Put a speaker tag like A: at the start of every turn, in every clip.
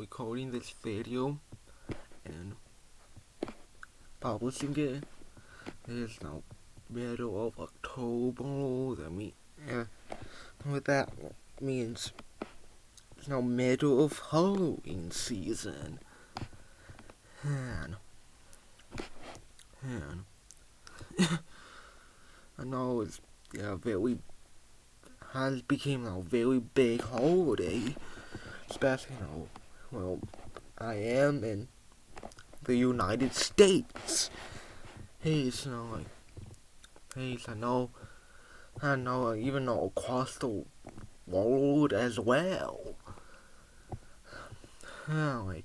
A: recording this video and publishing it. It's now middle of October. What that means it's now middle of Halloween season. And I know it's has become a very big holiday, especially I am in the United States. I know even across the world as well. I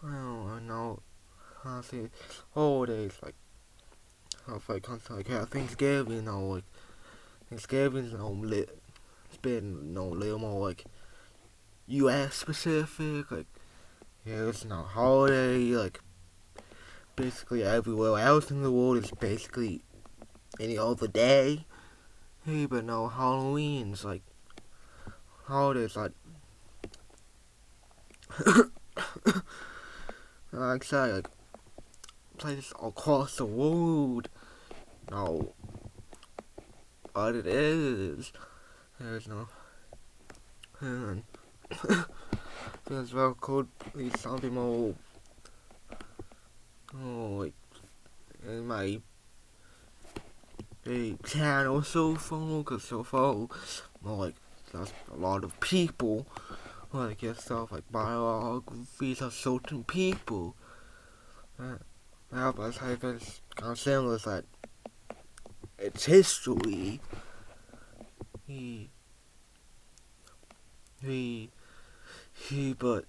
A: know honestly holidays Thanksgiving, Thanksgiving's it's been a little more US specific, it's no holiday, basically everywhere else in the world is basically any other day. But no, Halloween's holidays like I said, places across the world know what it is. There's there's well could be something more in my big channel so far, because so far there's a lot of people stuff biographies of certain people. But I guess kind of similar that it's history. But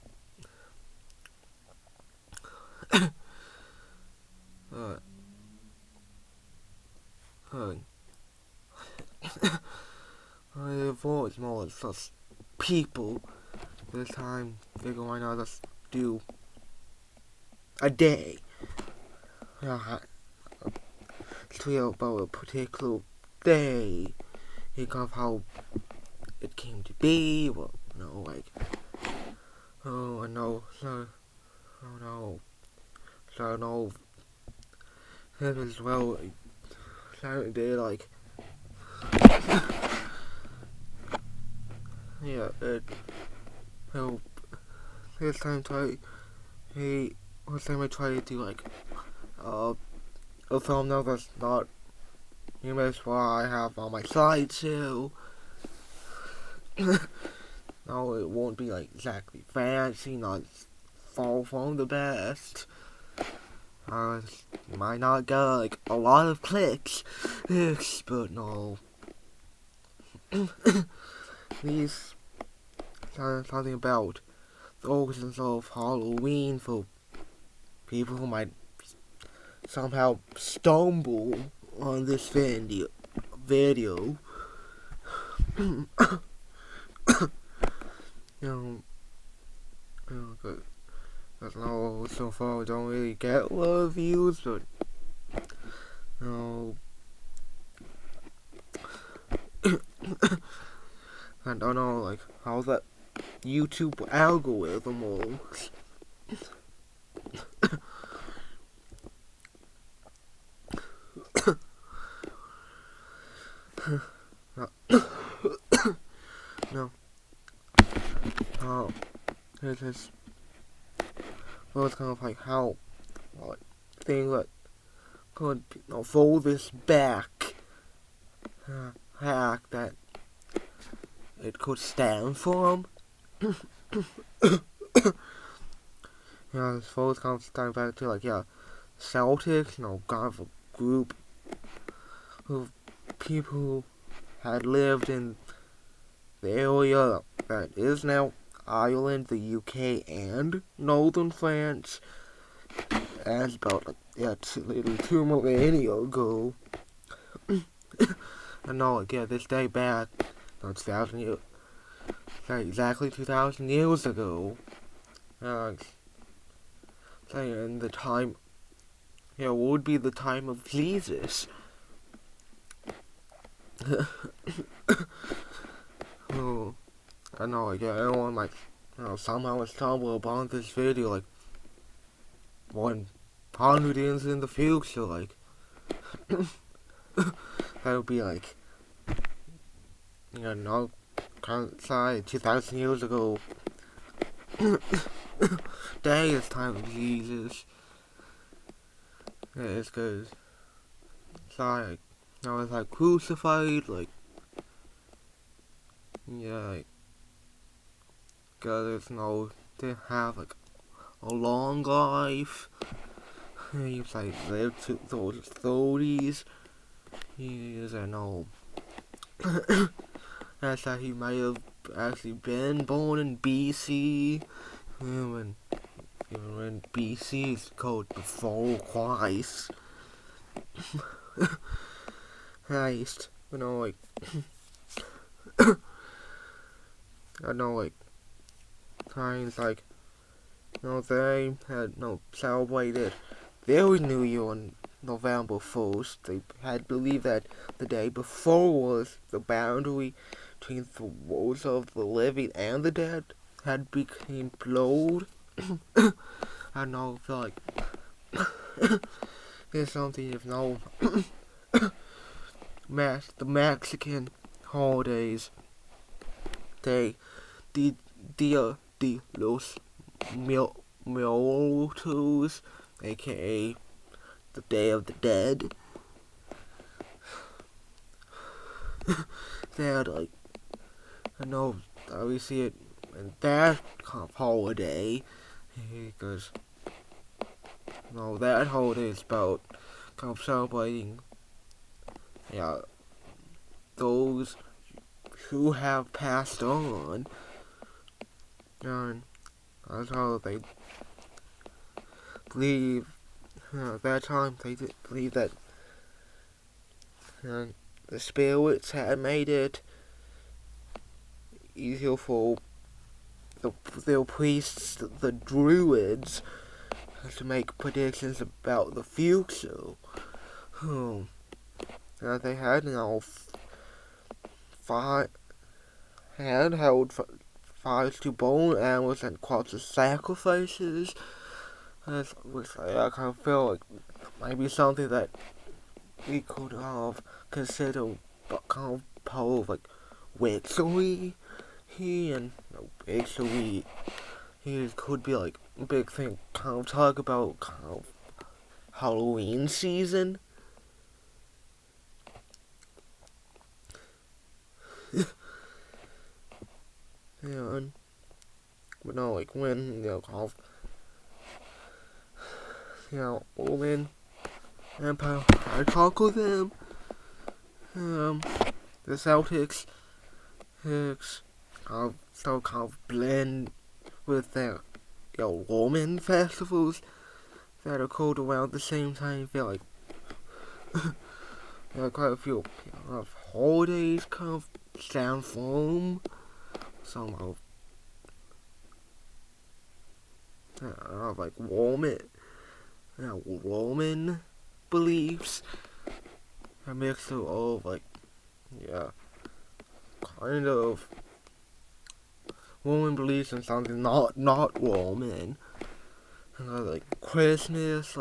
A: before it's more just people. This time, figure why not just do a day. Tell about a particular day. Think of how it came to be. I know. It was Saturday, this time I try to do a thumbnail that's not that's what I have on my side too. No, it won't be exactly fancy, not far from the best. You might not get a lot of clicks, but no. These something about the origins of Halloween for people who might somehow stumble on this video. Because so far we don't really get a lot of views, but I don't know how that YouTube algorithm works. No. It is. Well, it's kind of how thing that could fold this back hack that it could stand from. This fold kind of stand back to Celtics, kind of a group of people who had lived in the area that is now Ireland, the UK, and Northern France, as about maybe 2 millennia ago. And this day back, 2,000 years, exactly 2,000 years ago. In the time, would be the time of Jesus. I know, like, yeah, everyone might, somehow stumble upon this video, like, 100 years in the future, like, that would be, like, can't say 2,000 years ago. Day is time of Jesus. Yeah, it's cause, it's like, it's like crucified, like, yeah, like, cause they have, like, a long life. He's like lived to those 30s. He's that's how he might have actually been born in BC. When BC is called before Christ. Christ. Like like times like they had celebrated their New Year on November 1st. They had believed that the day before was the boundary between the worlds of the living and the dead had become blurred. I feel like there's something if the Mexican holidays, Dia de los Muertos, aka the Day of the Dead. That we see it in that kind of holiday, because that holiday is about kind of celebrating those who have passed on, and that's how they believe. At that time, they did believe that the spirits had made it easier for their priests, the druids, to make predictions about the future. They had held fires to bone animals and crops of sacrifices, which I kind of feel like might be something that we could have considered kind of part of like witchery. Witchery could be like a big thing. Kind of talk about kind of Halloween season. And like when kind of Roman Empire had conquered them. The Celtics kind of blend with their Roman festivals that occurred around the same time. I feel like quite a few holidays kind of stand from some of like Roman beliefs. A mixture of like kind of Roman beliefs and something not Roman. Like Christmas,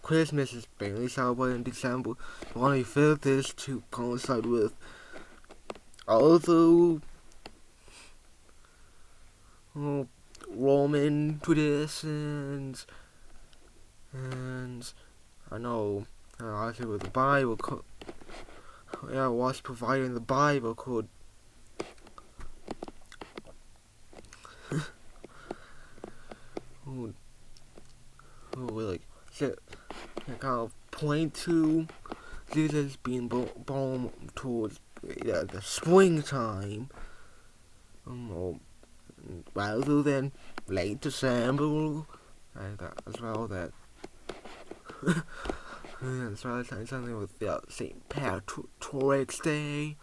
A: Christmas is mainly celebrated in December. 25th is to coincide with other Roman traditions, and I know actually with the Bible, what's provided in the Bible could kind of point to Jesus being born towards the springtime, rather than late December, and as well that as well as something with St. Patrick's Day,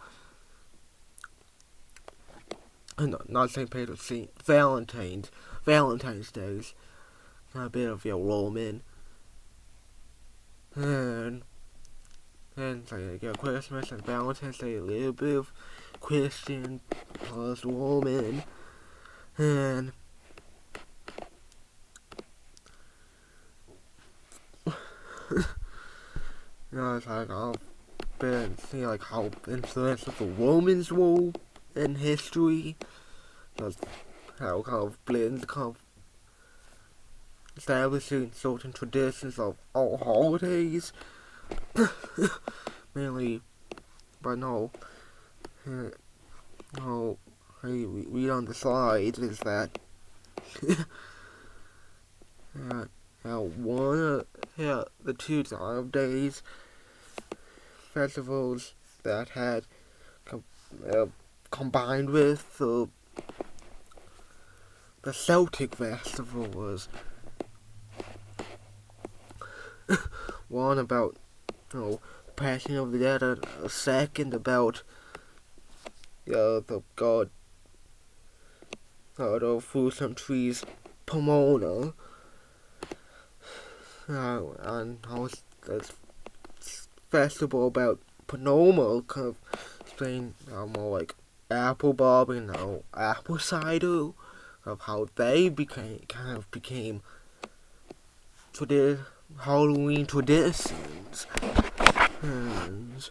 A: not St. Patrick's, St. Valentine's Day, a bit of Roman, and Christmas and Valentine's Day a little bit of Christian plus Roman, and it's like I've been seeing like how influential the Romans were in history, just how kind of blends kind of establishing certain traditions of all holidays, mainly, but no, no, we read on the slide is that one of the 2 time days festivals that had combined with the Celtic festival was one about Passion of the Dead, and a second about the god of fruits and trees, Pomona. And this festival about Pomona kind of explain more like apple bobbing, apple cider, of how they became Halloween traditions, and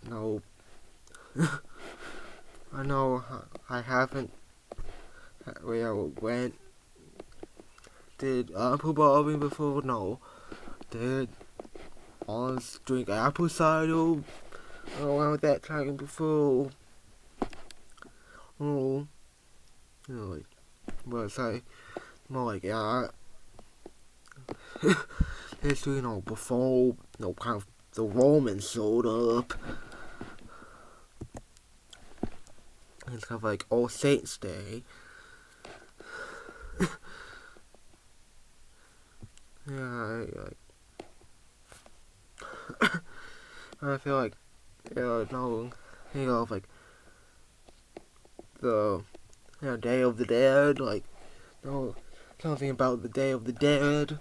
A: no, I know I haven't did apple bobbing before. No, did always drink apple cider around that time before. Oh, but it's like more like history, before kind of the Romans showed up. It's kind of like All Saints Day. I feel like like the Day of the Dead, like something about the Day of the Dead.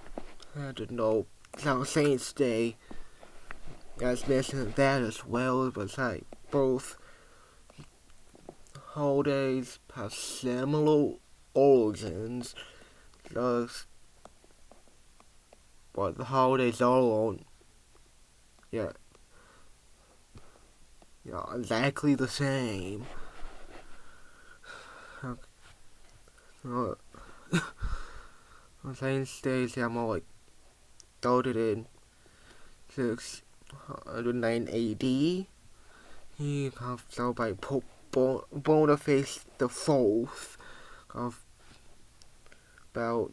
A: I don't know, All Saints Day, as mentioned that as well, but it's like both holidays have similar origins, just but the holidays are on exactly the same. Saints Days are more like started in 609 AD. He kind of started by Pope Boniface the Fourth, kind of about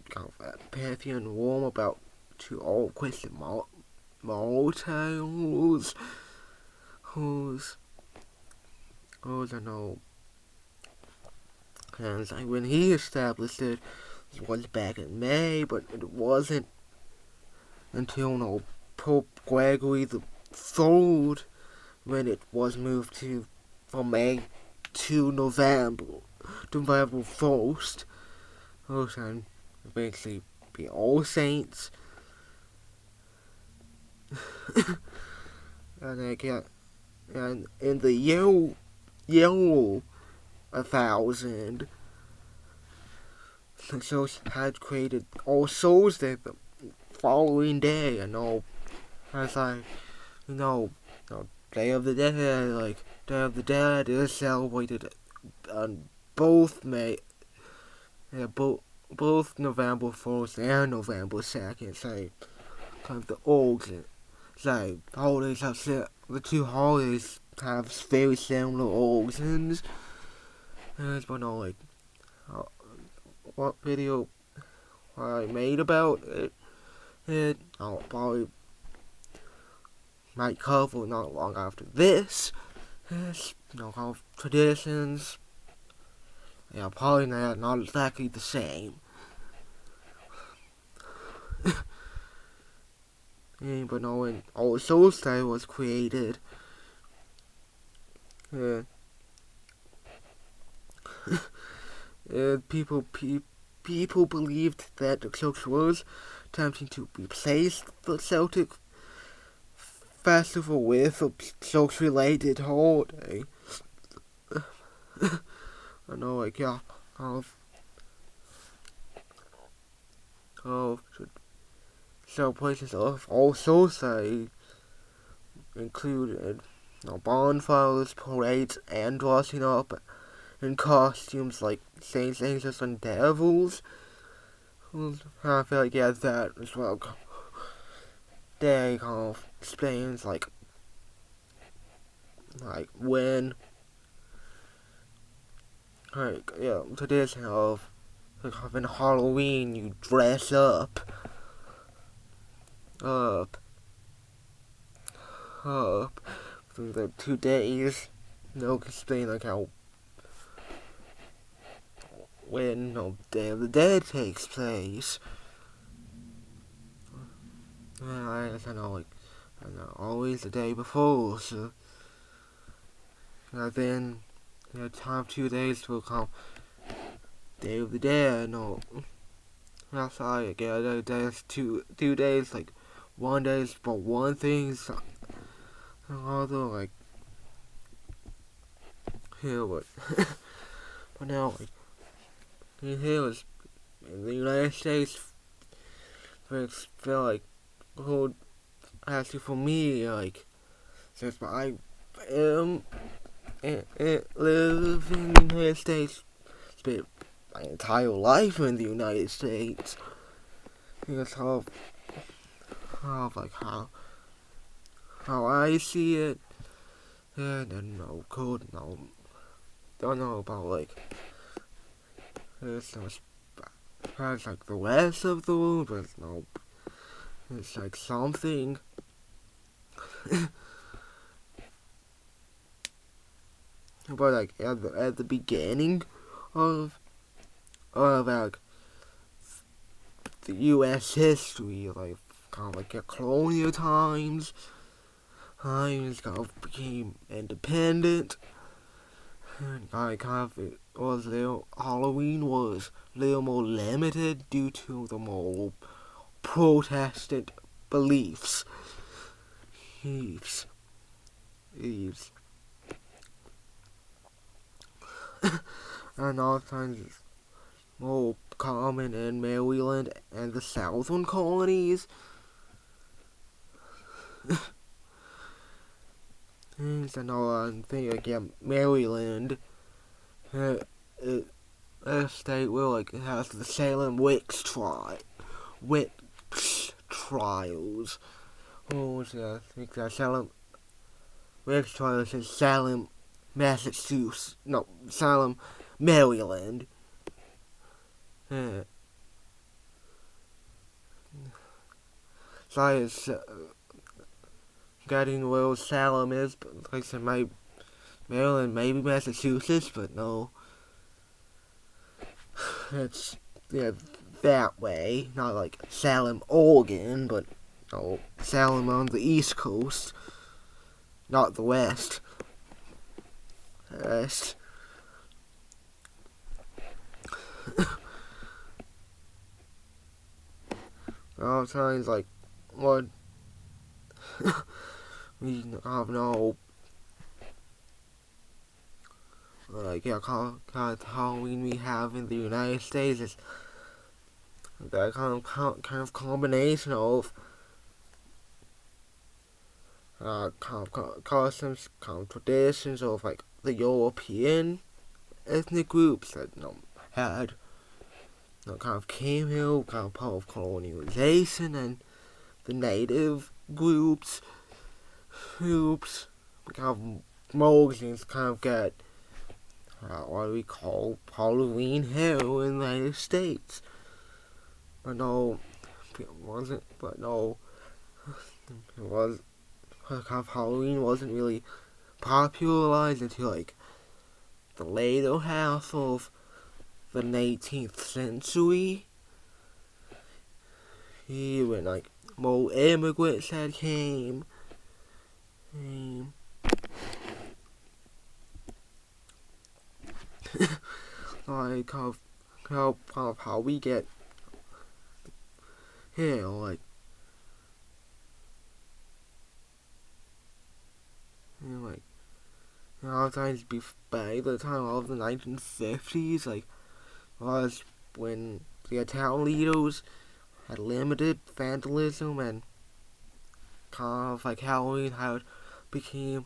A: Pantheon Rome, about to all Christian martyrs whose I know. And like when he established it was back in May, but it wasn't until Pope Gregory the Third when it was moved from May to November 1st, and basically be All Saints. And in the year 1000, the church had created All Souls Day the following day, and as Day of the Dead, Day of the Dead is celebrated on both both November 1st and November 2nd, kind of the origin. Holidays the 2 holidays have very similar origins. But what video I made about it I'll probably might cover not long after this. Kind of traditions. Probably not exactly the same. But when All Souls Day was created, people believed that the church was attempting to replace the Celtic festival with a social-related holiday. I know, like, yeah, so places of also say included bonfires, parades, and dressing up in costumes like saints, angels, and devils. I feel like yeah, that as well. They kind of explains like when tradition of in Halloween you dress up through the 2 days. Explain like how when Day of the Dead takes place. I know always the day before. So then time 2 days will come. Day of the Dead. No, that's I get. There's 2 days like 1 day is for one thing. So, other like here, but now like here is in the United States. I feel like who actually for me like since I am live in the United States, spent my entire life in the United States. Because like how I see it, and then don't know about like it's like the rest of the world, but it's like something. But like at the beginning of like the U.S. history, like kind of like colonial times kind of became independent, and Halloween was a little more limited due to the more Protestant beliefs. Eves. And all kinds of more common in Maryland and the southern colonies. Things and all I think again Maryland a state where like it has the Salem witch trials. Oh, I think that Salem witch trials in Salem, Massachusetts. No, Salem, Maryland. Sorry, it's getting where Salem is, but like I said, Maryland, maybe Massachusetts, but no. It's that way, not like Salem, Oregon, but no, Salem on the East Coast, not the West. All times like what we have no like kind of Halloween we have in the United States is that kind of combination of customs, traditions of like the European ethnic groups that had kind of came here, kind of part of colonialization, and the native groups kind of Moses kind of got what we call Halloween here in the United States. But no, it wasn't. But no, it was. Kind of Halloween wasn't really popularized until like the later half of the 19th century. When like more immigrants had came. Like kind of how we get here, like And like, a lot of times by the time of the 1950s, like, was when the Italian leaders had limited vandalism and kind of like Halloween, how it became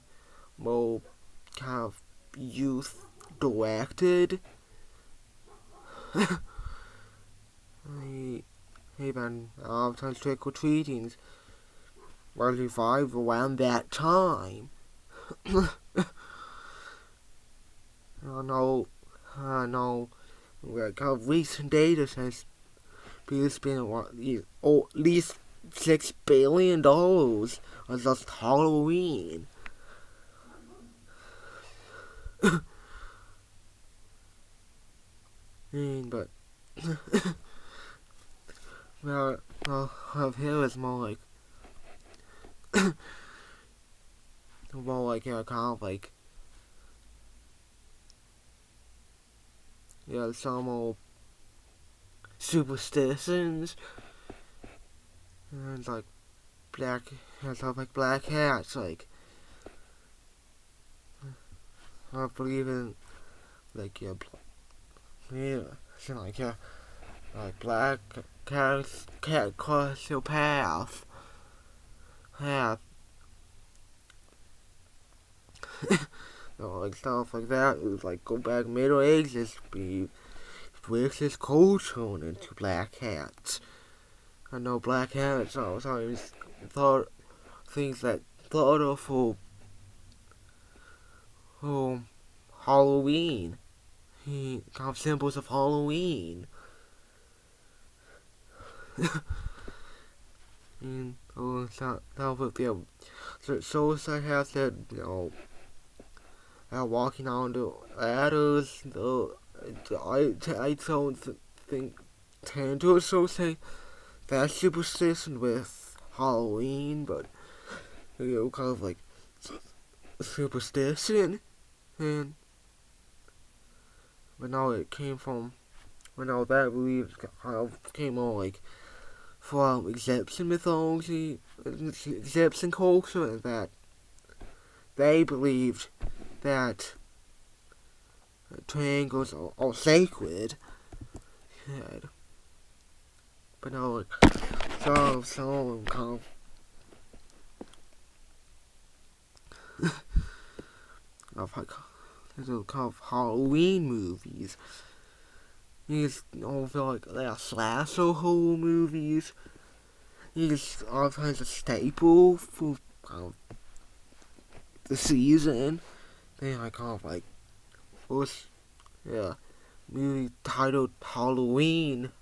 A: more kind of youth directed. Even sometimes trick or treating was revived around that time. I know, like recent data says people spend at least $6 billion on just Halloween. But up here is more like kind of like some old superstitions and like stuff like black hats, like I believe in like like black cat cross your path. Like stuff like that. It was like go back Middle Ages, be racist culture into black hats. I know black hats sometimes thought things that thought of for Halloween. Kind of symbols of Halloween. And so I have said, walking on the ladders, I don't tend to associate that superstition with Halloween, but kind of like superstition, but now it came from, that belief kind of came on like from Egyptian mythology, Egyptian culture, and that they believed that triangles are sacred. But no, like, some kind of kind of Halloween movies. These all feel like they are slasher horror movies. These all kinds of staple for kind of the season. They are kind of like first movie titled Halloween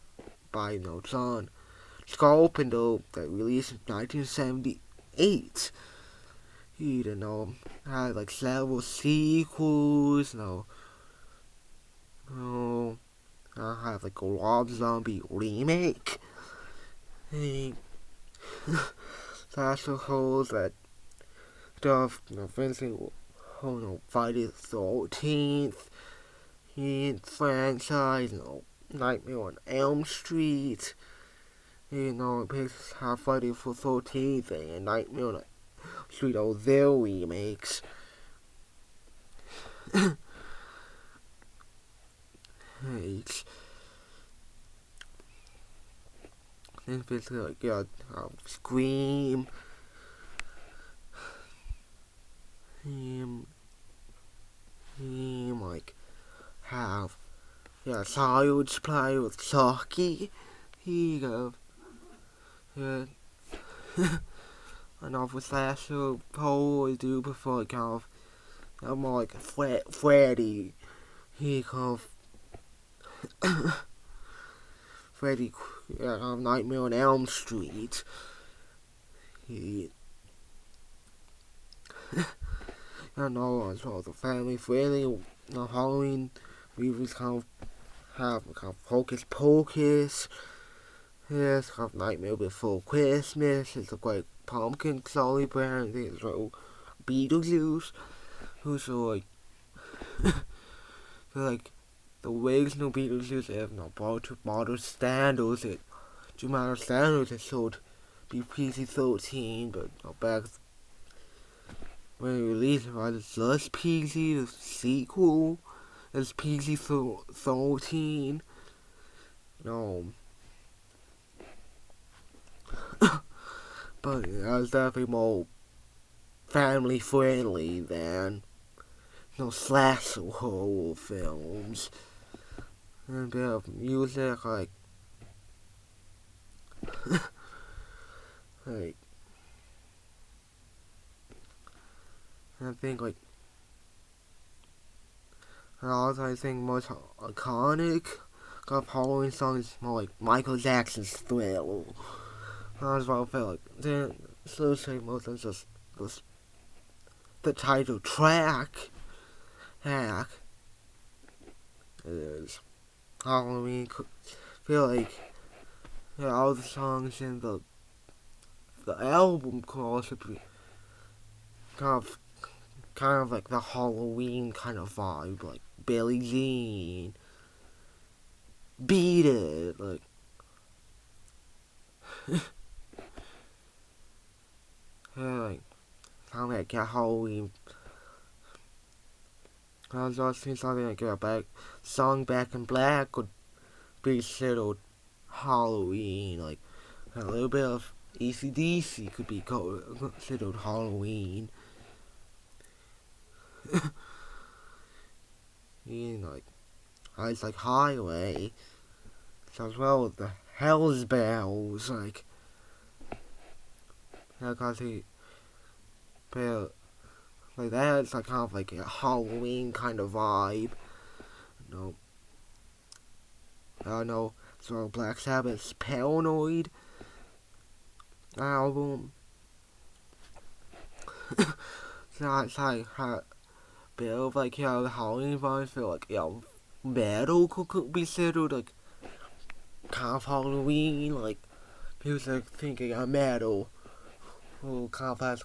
A: by John Carpenter that released in 1978. He had like several sequels. I have like a Rob Zombie remake. Slasher holes that stuff, for instance, Friday the 13th, franchise, Nightmare on Elm Street, places have Friday the 13th and Nightmare on Elm Street, their remakes. Then basically Scream, like have Child's Play with Chucky. I know for slasher horror, I do prefer kind of more like Freddy. He kind of Freddy, Nightmare on Elm Street. As well, the family friendly Halloween movies kind of have kind of Hocus Pocus. Yes, kind of Nightmare Before Christmas. It's a great pumpkin Solly Brand. There's Beetlejuice, who's like like the original Beetlejuice have modern standards. To modern standards, it should be PG-13, but back when it released, was it just PG? The sequel is PG-13. No, but it was definitely more family friendly than slasher horror films. And a bit of music like I think also I think most iconic of Halloween songs is more like Michael Jackson's Thriller. That's what I felt like. Then seriously most of just the title track is Halloween. Feel like all the songs in the album could also be kind of like the Halloween kind of vibe, like Billie Jean, Beat It, like like sound like a Halloween. I was just thinking something like a song Back in Black could be considered Halloween, like a little bit of AC/DC could be considered Halloween. Like it's like Highway, as well as the Hell's Bells, like cause but like that, it's like kind of like a Halloween kind of vibe. I don't know. So Black Sabbath's Paranoid album. So it's like a bit of like the Halloween vibes. Feel like metal could be considered like kind of Halloween, like music thinking of metal. Who kind of has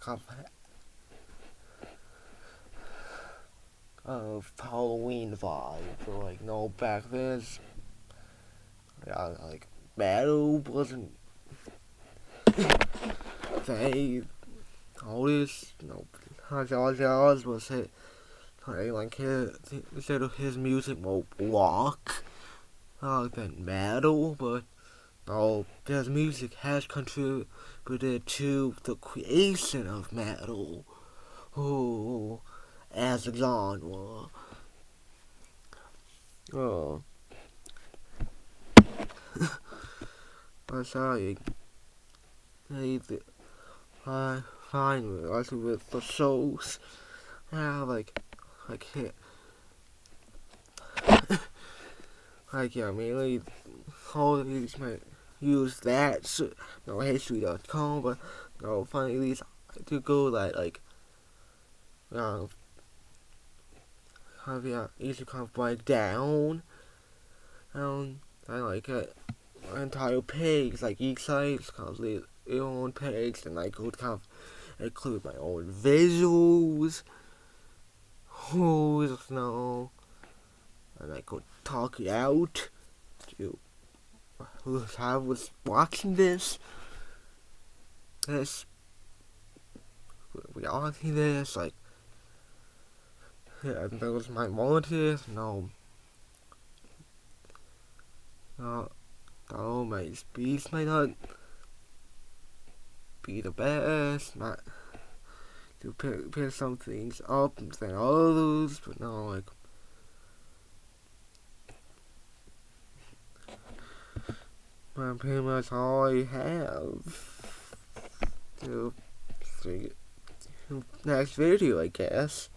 A: of Halloween vibe. So like back then, like metal wasn't they all this Ozzy was it like instead of his music more rock than metal, but his music has contributed to the creation of metal as a genre. I'm sorry. I find also with the shows, hit mainly all these might use that history.com, but finally these I do go easy kind of break down I like it entire page, like each site's kind of their own page, and I could kind of include my own visuals, and I could talk it out to who was watching reality and those my motives, my speech might not be the best, not to pick some things up than others, but pretty much all I have to see next video, I guess.